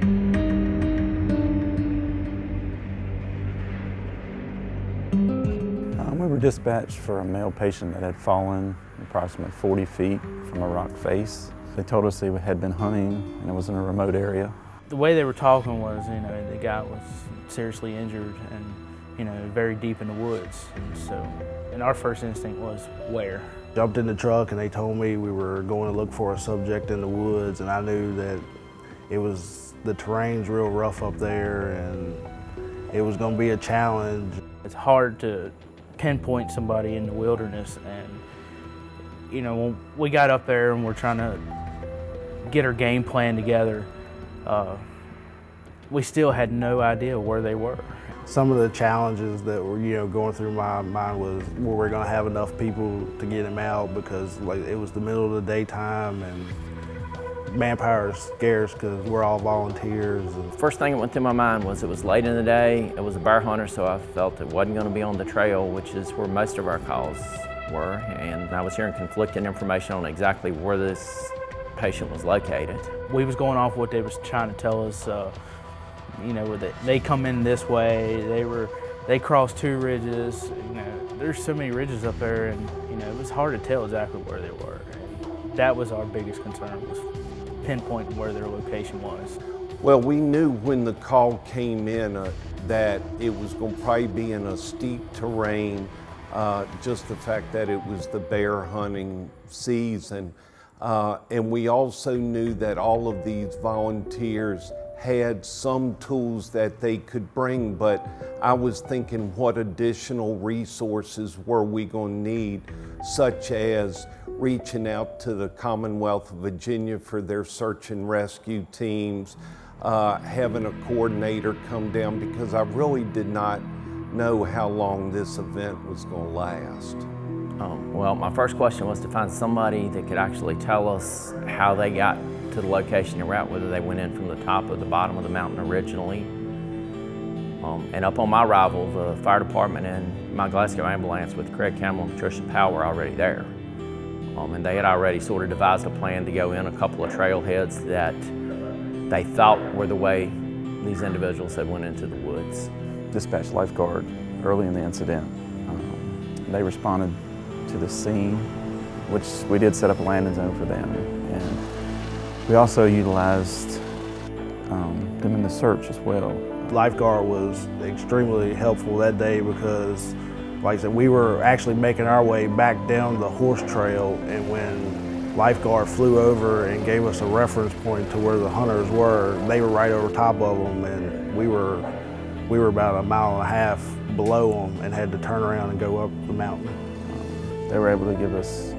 We were dispatched for a male patient that had fallen approximately 40 feet from a rock face. They told us they had been hunting and it was in a remote area. The way they were talking was, the guy was seriously injured and, very deep in the woods. And our first instinct was, where? Jumped in the truck and they told me we were going to look for a subject in the woods, and I knew that the terrain's real rough up there and it was going to be a challenge. It's hard to pinpoint somebody in the wilderness, and when we got up there and we're trying to get our game plan together, we still had no idea where they were. Some of the challenges that were going through my mind was, were we going to have enough people to get him out, because it was the middle of the daytime and manpower is scarce because we're all volunteers. First thing that went through my mind was it was late in the day, it was a bear hunter, so I felt it wasn't going to be on the trail, which is where most of our calls were, and I was hearing conflicting information on exactly where this patient was located. We was going off what they was trying to tell us, they come in this way, they crossed 2 ridges, there's so many ridges up there, and it was hard to tell exactly where they were. That was our biggest concern, was pinpointing where their location was. Well, we knew when the call came in that it was going to probably be in a steep terrain, just the fact that it was the bear hunting season. And we also knew that all of these volunteers had some tools that they could bring, but I was thinking, what additional resources were we going to need, such as reaching out to the Commonwealth of Virginia for their search and rescue teams, having a coordinator come down, because I really did not know how long this event was going to last. Well, my first question was to find somebody that could actually tell us how they got to the location and route, whether they went in from the top or the bottom of the mountain originally. And up on my arrival, the fire department and my Glasgow ambulance with Craig Campbell and Tricia Powell were already there. And they had already sort of devised a plan to go in a couple of trailheads that they thought were the way these individuals had went into the woods. Dispatched lifeguard early in the incident. They responded to the scene, which we did set up a landing zone for them. And we also utilized them in the search as well. Lifeguard was extremely helpful that day because, like I said, we were actually making our way back down the horse trail, and when Lifeguard flew over and gave us a reference point to where the hunters were, they were right over top of them, and we were about 1.5 miles below them and had to turn around and go up the mountain. They were able to give us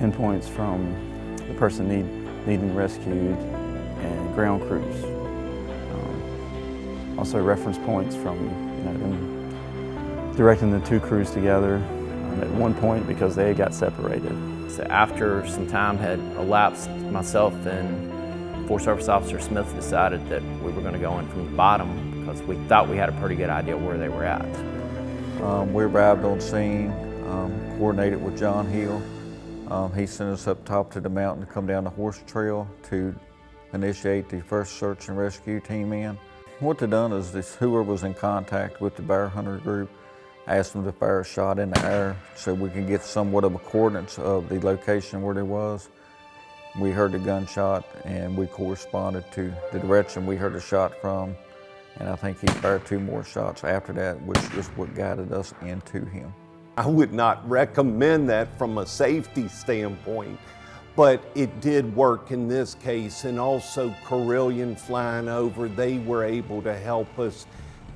pinpoints from the person needing rescued and ground crews. Also reference points from them directing the 2 crews together at one point because they got separated. So after some time had elapsed, myself and Forest Service Officer Smith decided that we were going to go in from the bottom because we thought we had a pretty good idea where they were at. We arrived on scene, coordinated with John Hill. He sent us up top to the mountain to come down the horse trail to initiate the first search and rescue team in. What they done is whoever was in contact with the bear hunter group asked them to fire a shot in the air so we could get somewhat of a coordinates of the location where they was. We heard the gunshot and we corresponded to the direction we heard the shot from, and I think he fired 2 more shots after that, which is what guided us into him. I would not recommend that from a safety standpoint, but it did work in this case. And also Carillion flying over, they were able to help us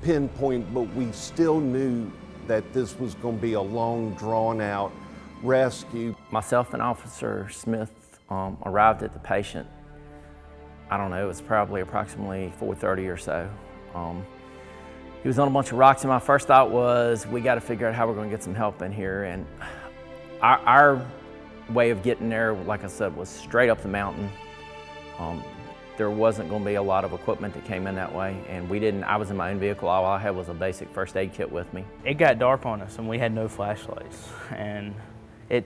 pinpoint, but we still knew that this was going to be a long, drawn-out rescue. Myself and Officer Smith arrived at the patient, I don't know, it was probably approximately 4:30 or so. He was on a bunch of rocks, and my first thought was, we got to figure out how we're going to get some help in here. And our way of getting there, like I said, was straight up the mountain. There wasn't going to be a lot of equipment that came in that way, and I was in my own vehicle. All I had was a basic first aid kit with me. It got dark on us and we had no flashlights, and it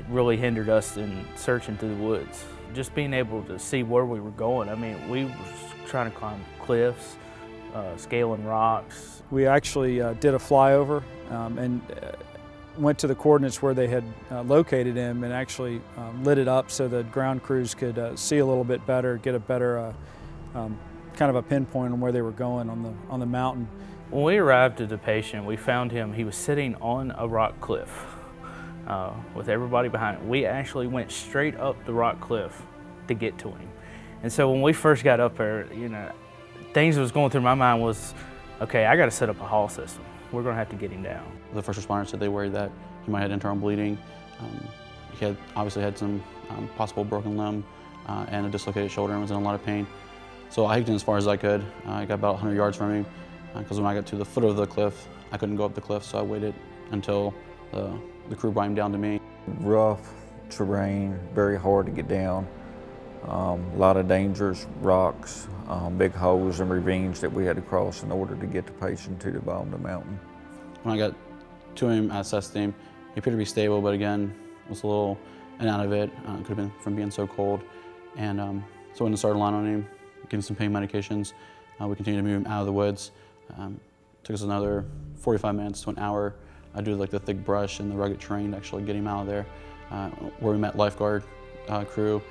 really hindered us in searching through the woods. just being able to see where we were going. I mean, we were trying to climb cliffs, scaling rocks. We actually did a flyover and went to the coordinates where they had located him and actually lit it up so the ground crews could see a little bit better, get a better kind of a pinpoint on where they were going on the mountain. When we arrived at the patient, we found him, he was sitting on a rock cliff with everybody behind him. We actually went straight up the rock cliff to get to him. And so when we first got up there, you know, things that was going through my mind was, okay, I got to set up a haul system. We're going to have to get him down. The first responders said they worried that he might have internal bleeding. He had obviously had some possible broken limb and a dislocated shoulder and was in a lot of pain. So I hiked in as far as I could. I got about 100 yards from him because when I got to the foot of the cliff, I couldn't go up the cliff, so I waited until the crew brought him down to me. Rough terrain, very hard to get down. A lot of dangerous rocks, big holes and ravines that we had to cross in order to get the patient to the bottom of the mountain. When I got to him, I assessed him. He appeared to be stable, but again, was a little in and out of it. Could have been from being so cold. And so when I started line on him, gave him some pain medications. We continued to move him out of the woods. Took us another 45 minutes to an hour. I do like the thick brush and the rugged terrain to actually get him out of there. Where we met lifeguard crew,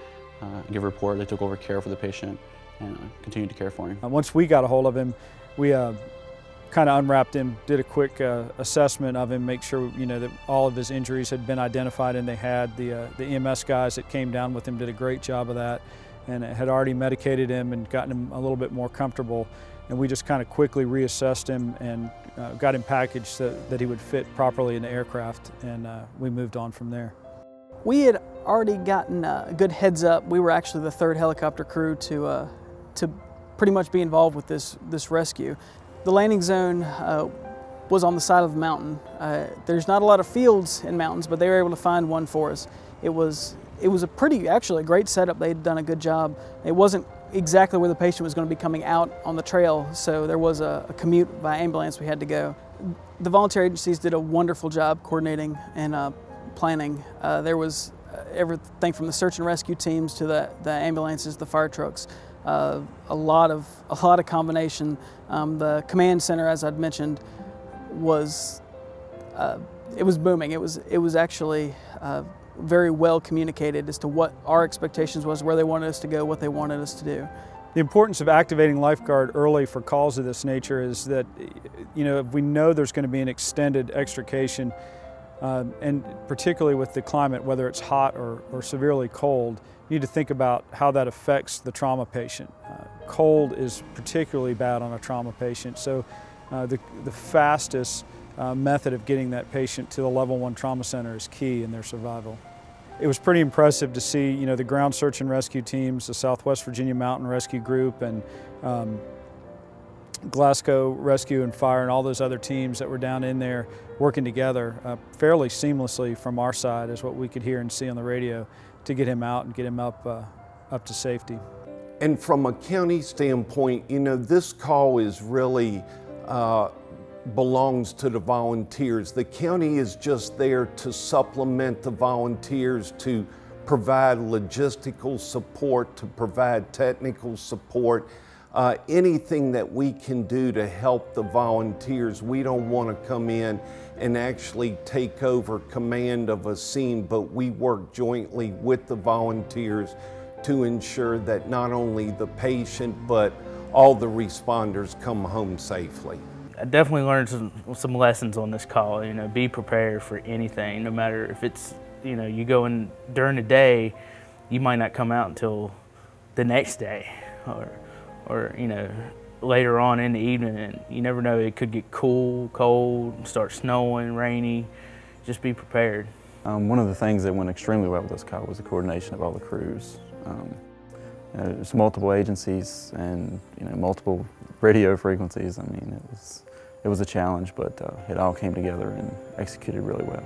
give a report. They took over care for the patient and continued to care for him. Once we got a hold of him, we kind of unwrapped him, did a quick assessment of him, make sure that all of his injuries had been identified, and they had. The EMS guys that came down with him did a great job of that, and had already medicated him and gotten him a little bit more comfortable. And we just kind of quickly reassessed him and got him packaged so that he would fit properly in the aircraft, and we moved on from there. We had already gotten a good heads up. We were actually the third helicopter crew to pretty much be involved with this rescue. The landing zone was on the side of the mountain. There's not a lot of fields in mountains, but they were able to find one for us. It was actually a great setup. They'd done a good job. It wasn't exactly where the patient was going to be coming out on the trail, so there was a commute by ambulance we had to go. The volunteer agencies did a wonderful job coordinating and planning. There was everything from the search and rescue teams to the ambulances, the fire trucks, a lot of combination. The command center, as I'd mentioned, was it was booming. It was actually very well communicated as to what our expectations was, where they wanted us to go, what they wanted us to do. The importance of activating lifeguard early for calls of this nature is that, if we know there's going to be an extended extrication, and particularly with the climate, whether it's hot or severely cold, you need to think about how that affects the trauma patient. Cold is particularly bad on a trauma patient, so the fastest method of getting that patient to the level 1 trauma center is key in their survival. It was pretty impressive to see, the ground search and rescue teams, the Southwest Virginia Mountain Rescue Group, and Glasgow Rescue and Fire, and all those other teams that were down in there working together fairly seamlessly from our side, is what we could hear and see on the radio, to get him out and get him up to safety. And from a county standpoint, this call is really belongs to the volunteers. The county is just there to supplement the volunteers, to provide logistical support, to provide technical support, anything that we can do to help the volunteers. We don't want to come in and actually take over command of a scene, but we work jointly with the volunteers to ensure that not only the patient, but all the responders come home safely. I definitely learned some lessons on this call. Be prepared for anything, no matter if it's, you go in during the day, you might not come out until the next day, or later on in the evening, and you never know, it could get cool, cold, start snowing, rainy. Just be prepared. One of the things that went extremely well with this call was the coordination of all the crews. There's multiple agencies and multiple radio frequencies. I mean, it was a challenge, but it all came together and executed really well.